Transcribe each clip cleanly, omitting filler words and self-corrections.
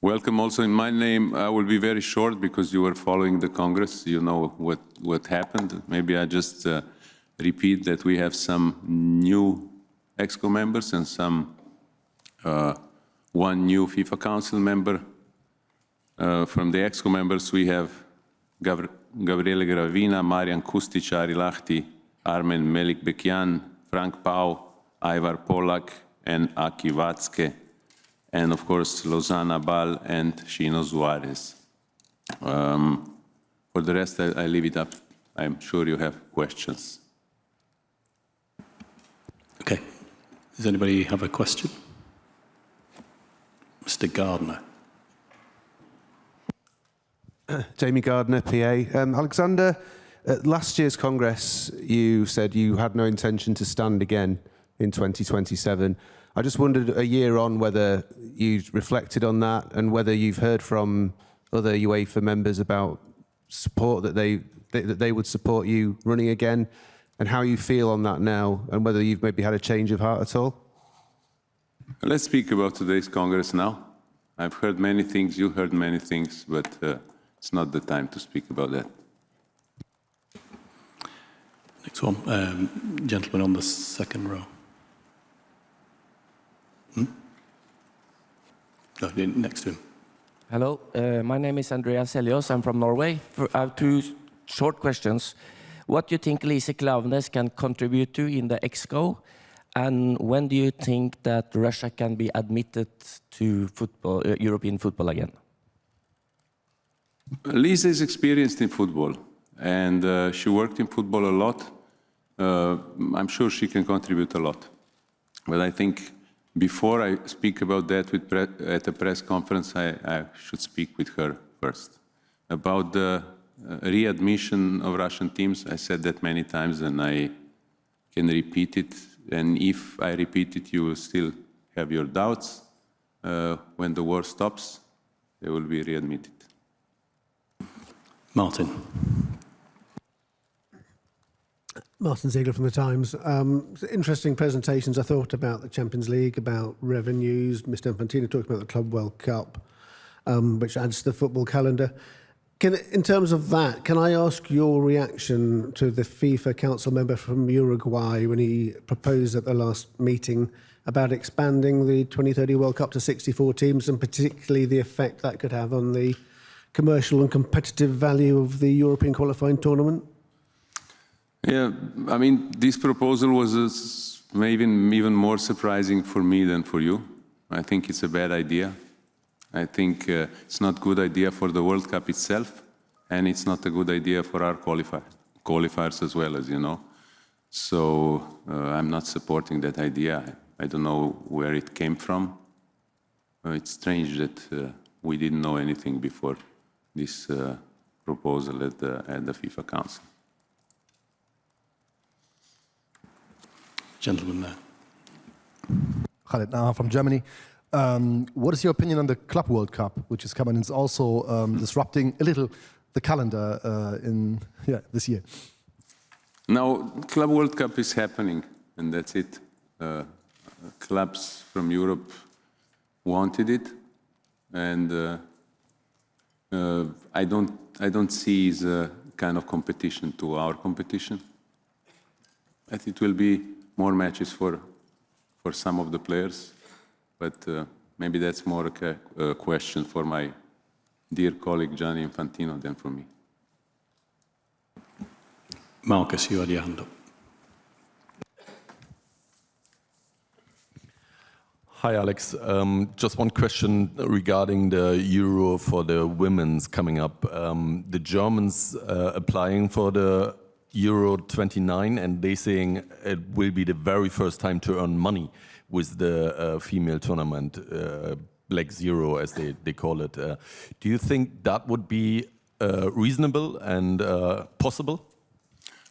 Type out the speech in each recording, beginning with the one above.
Welcome also in my name. I will be very short because you were following the Congress. You know what happened. Maybe I just repeat that we have some new EXCO members and one new FIFA Council member. From the EXCO members, we have Gabriele Gravina, Marian Kustic, Ari Lahti, Armen Melikbekian, Frank Pau, Ivar Polak, and Aki Vatske, and of course Lozana Bal and Shino Zuarez. For the rest, I leave it up. I'm sure you have questions. Okay. Does anybody have a question? Mr. Gardner. Jamie Gardner, PA. Alexander, at last year's Congress, you said you had no intention to stand again in 2027. I just wondered, a year on, whether you reflected on that and whether you've heard from other UEFA members about support, that they would support you running again, and how you feel on that now, and whether you've maybe had a change of heart at all? Let's speak about today's Congress now. I've heard many things, you heard many things, but it's not the time to speak about that. Next one, gentleman on the second row. No, next to him. Hello, my name is Andreas Helios. I'm from Norway. I have two short questions. What do you think Lise Klaveness can contribute to in the EXCO? And when do you think that Russia can be admitted to football, European football again? Lise is experienced in football, and she worked in football a lot. I'm sure she can contribute a lot. But I think before I speak about that at a press conference, I should speak with her first. About the readmission of Russian teams, I said that many times, and I can repeat it. And if I repeat it, you will still have your doubts. When the war stops, they will be readmitted. Martin. Martin Ziegler from The Times. Interesting presentations, I thought, about the Champions League, about revenues. Mr. Infantino talked about the Club World Cup, which adds to the football calendar. In terms of that, can I ask your reaction to the FIFA Council member from Uruguay when he proposed at the last meeting about expanding the 2030 World Cup to 64 teams, and particularly the effect that could have on the commercial and competitive value of the European qualifying tournament? Yeah, I mean, this proposal was maybe even more surprising for me than for you. I think it's a bad idea. I think it's not a good idea for the World Cup itself, and it's not a good idea for our qualifiers as well, as you know. So I'm not supporting that idea. I don't know where it came from. It's strange that we didn't know anything before this proposal at the FIFA Council. Gentleman there. Khaled Naha from Germany. What is your opinion on the Club World Cup, which is coming? It's also disrupting a little the calendar this year. Now, Club World Cup is happening, and that's it. Clubs from Europe wanted it, and I don't see it as a kind of competition to our competition. I think it will be more matches for some of the players, but maybe that's more a question for my dear colleague Gianni Infantino than for me. Marcus, you had your hand up. Hi, Alex. Just one question regarding the Euro for the women's coming up. The Germans applying for the Euro 29, and they saying it will be the very first time to earn money with the female tournament, Black Zero, as they call it. Do you think that would be reasonable and possible?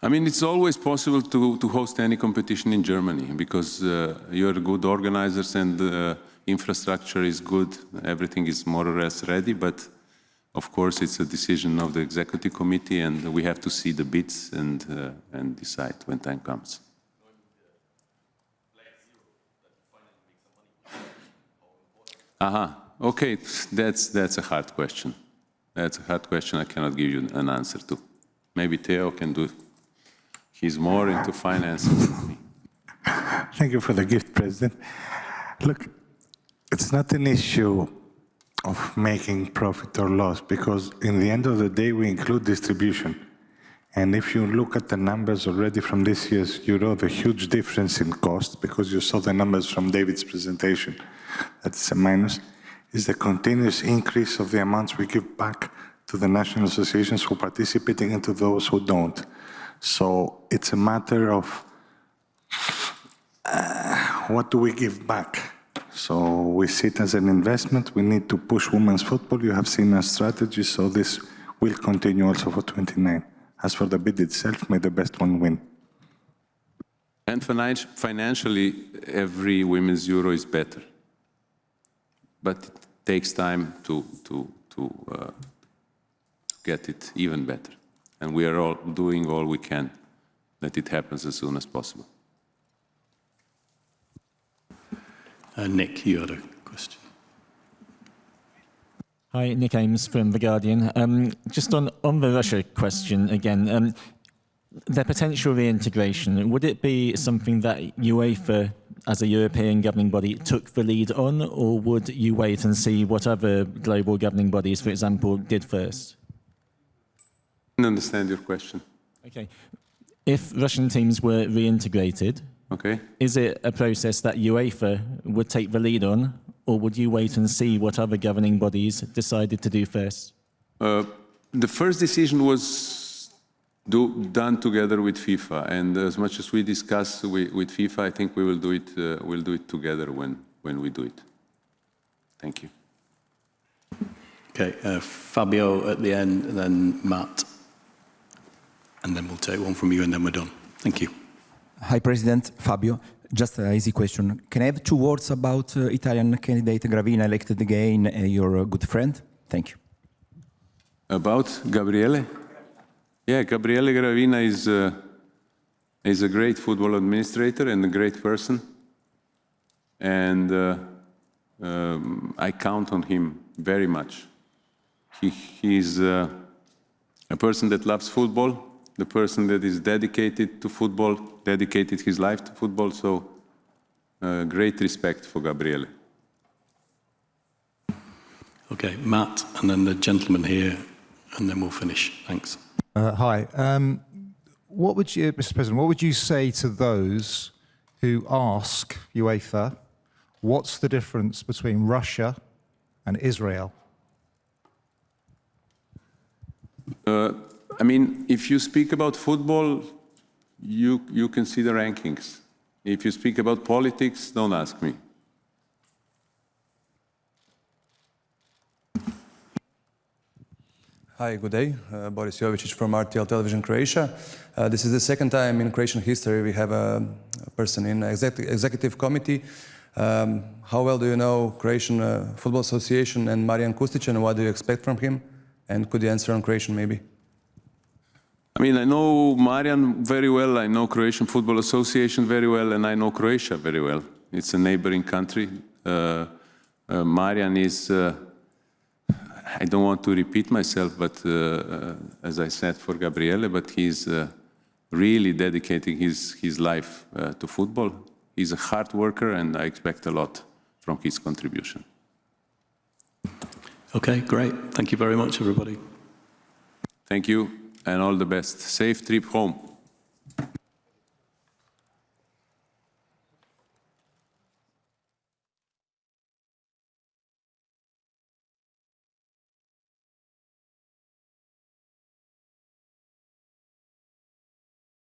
I mean, it's always possible to host any competition in Germany because you're good organizers and the infrastructure is good. Everything is more or less ready, but of course it's a decision of the executive committee, and we have to see the bids and decide when time comes. Okay, that's a hard question. That's a hard question I cannot give you an answer to. Maybe Theo can do it. He's more into finances than me. Thank you for the gift, President. Look, it's not an issue of making profit or loss, because in the end of the day, we include distribution. And if you look at the numbers already from this year's Euro, the huge difference in cost, because you saw the numbers from David's presentation, that's a minus, is the continuous increase of the amounts we give back to the national associations who are participating and to those who don't. So it's a matter of what do we give back? So we see it as an investment. We need to push women's football. You have seen our strategy, so this will continue also for 29. As for the bid itself, may the best one win. And financially, every women's Euro is better. But it takes time to get it even better. And we are all doing all we can that it happens as soon as possible. Nick, you had a question. Hi, Nick Ames from The Guardian. Just on the Russia question again, the potential reintegration, would it be something that UEFA, as a European governing body, took the lead on, or would you wait and see what other global governing bodies, for example, did first? I don't understand your question. Okay. If Russian teams were reintegrated, okay, is it a process that UEFA would take the lead on, or would you wait and see what other governing bodies decided to do first? The first decision was done together with FIFA, and as much as we discuss with FIFA, I think we will do it. We'll do it together when we do it. Thank you. Okay, Fabio at the end, and then Matt, and then we'll take one from you, and then we're done. Thank you. Hi, President. Fabio. Just an easy question. Can I have 2 words about Italian candidate Gravina, elected again, your good friend? Thank you. About Gabriele? Yeah, Gabriele Gravina is a great football administrator and a great person. And I count on him very much. He's a person that loves football, the person that is dedicated to football, dedicated his life to football, so great respect for Gabriele. Okay, Matt, and then the gentleman here, and then we'll finish. Thanks. Hi. What would you, Mr. President, what would you say to those who ask UEFA, what's the difference between Russia and Israel? I mean, if you speak about football, you can see the rankings. If you speak about politics, don't ask me. Hi, good day. Boris Jovicic from RTL Television Croatia. This is the second time in Croatian history we have a person in executive committee. How well do you know Croatian Football Association and Marijan Kustić, and what do you expect from him? And could you answer on Croatian maybe? I mean, I know Marijan very well, I know Croatian Football Association very well, and I know Croatia very well. It's a neighboring country. Marijan is, I don't want to repeat myself, but as I said for Gabriele, but he's really dedicating his life to football. He's a hard worker, and I expect a lot from his contribution. Okay, great. Thank you very much, everybody. Thank you, and all the best. Safe trip home.